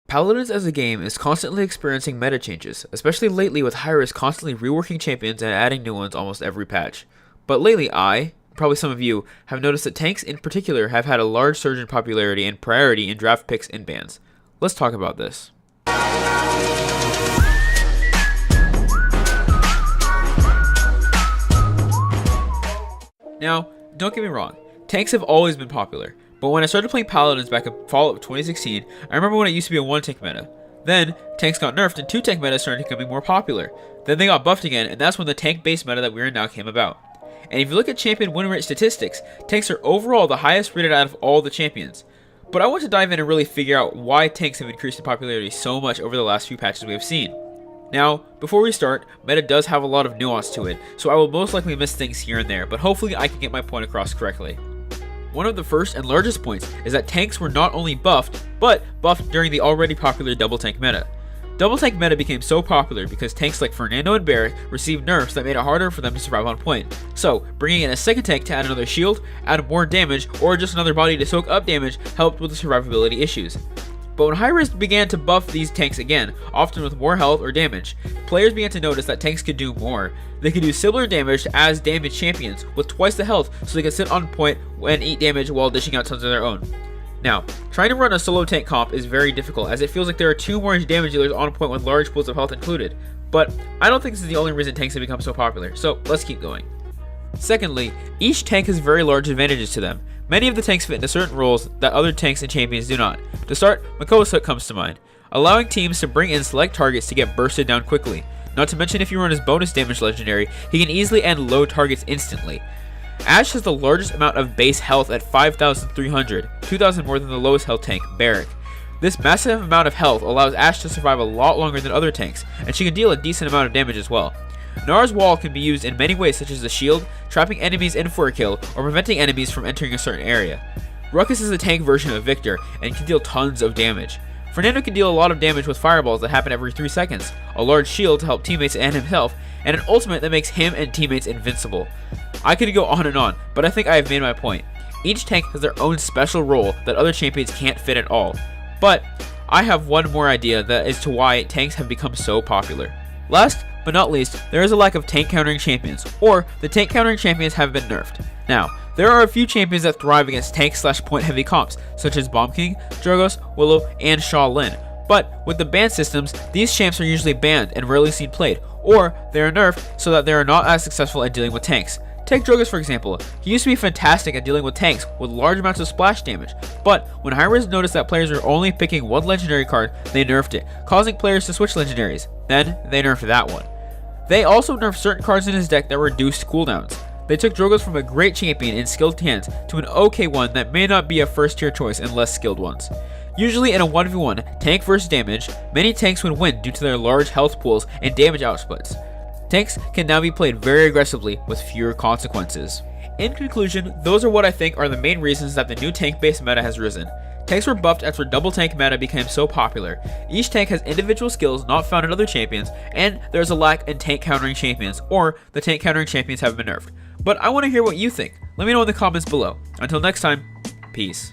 Paladins as a game is constantly experiencing meta changes, especially lately with Hi-Rez constantly reworking champions and adding new ones almost every patch. But lately probably some of you, have noticed that tanks in particular have had a large surge in popularity and priority in draft picks and bans. Let's talk about this. Now, don't get me wrong, tanks have always been popular, but when I started playing Paladins back in fall of 2016, I remember when it used to be a 1-tank meta. Then, tanks got nerfed and 2-tank meta started becoming more popular. Then they got buffed again, and that's when the tank-based meta that we're in now came about. And if you look at champion win rate statistics, tanks are overall the highest rated out of all the champions. But I want to dive in and really figure out why tanks have increased in popularity so much over the last few patches we have seen. Now, before we start, meta does have a lot of nuance to it, so I will most likely miss things here and there, but hopefully I can get my point across correctly. One of the first and largest points is that tanks were not only buffed, but buffed during the already popular double tank meta. Double tank meta became so popular because tanks like Fernando and Barret received nerfs that made it harder for them to survive on point. So, bringing in a second tank to add another shield, add more damage, or just another body to soak up damage helped with the survivability issues. But when Hi-Rez began to buff these tanks again, often with more health or damage, players began to notice that tanks could do more. They could do similar damage as damage champions, with twice the health, so they could sit on point and eat damage while dishing out tons of their own. Now, trying to run a solo tank comp is very difficult, as it feels like there are two more damage dealers on point with large pools of health included. But I don't think this is the only reason tanks have become so popular, so let's keep going. Secondly, each tank has very large advantages to them. Many of the tanks fit into certain roles that other tanks and champions do not. To start, Makoa's Hook comes to mind, allowing teams to bring in select targets to get bursted down quickly. Not to mention if you run his bonus damage legendary, he can easily end low targets instantly. Ashe has the largest amount of base health at 5,300, 2,000 more than the lowest health tank, Barret. This massive amount of health allows Ashe to survive a lot longer than other tanks, and she can deal a decent amount of damage as well. Nara's wall can be used in many ways such as a shield, trapping enemies in for a kill, or preventing enemies from entering a certain area. Ruckus is a tank version of Viktor, and can deal tons of damage. Fernando can deal a lot of damage with fireballs that happen every 3 seconds, a large shield to help teammates and himself, and an ultimate that makes him and teammates invincible. I could go on and on, but I think I have made my point. Each tank has their own special role that other champions can't fit at all. But I have one more idea that as to why tanks have become so popular. Last but not least, there is a lack of tank countering champions, or the tank countering champions have been nerfed. Now, there are a few champions that thrive against tank / point heavy comps, such as Bomb King, Drogoz, Willow, and Sha Lin. But with the ban systems, these champs are usually banned and rarely seen played, or they are nerfed so that they are not as successful at dealing with tanks. Take Drogoz for example. He used to be fantastic at dealing with tanks with large amounts of splash damage, but when Hi-Rez noticed that players were only picking one legendary card, they nerfed it, causing players to switch legendaries. Then they nerfed that one. They also nerfed certain cards in his deck that reduced cooldowns. They took Drogoz from a great champion in skilled hands to an okay one that may not be a first tier choice in less skilled ones. Usually in a 1v1, tank versus damage, many tanks would win due to their large health pools and damage outputs. Tanks can now be played very aggressively with fewer consequences. In conclusion, those are what I think are the main reasons that the new tank-based meta has risen. Tanks were buffed after double tank meta became so popular. Each tank has individual skills not found in other champions, and there's a lack in tank countering champions, or the tank countering champions have been nerfed. But I want to hear what you think. Let me know in the comments below. Until next time, peace.